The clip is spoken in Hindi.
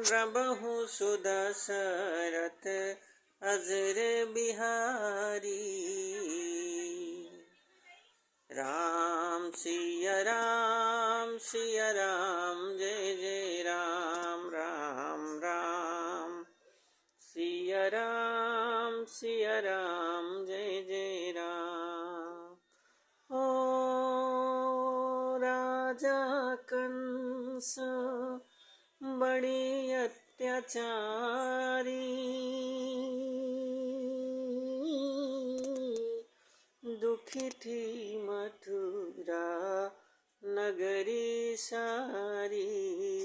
रबहु सुदशरथ अजर बिहारी। राम सिया राम जय जय राम राम राम। सिया राम जय जय राम। ओ राजा कंस बड़ी अत्याचारी, दुखी थी मथुरा नगरी सारी।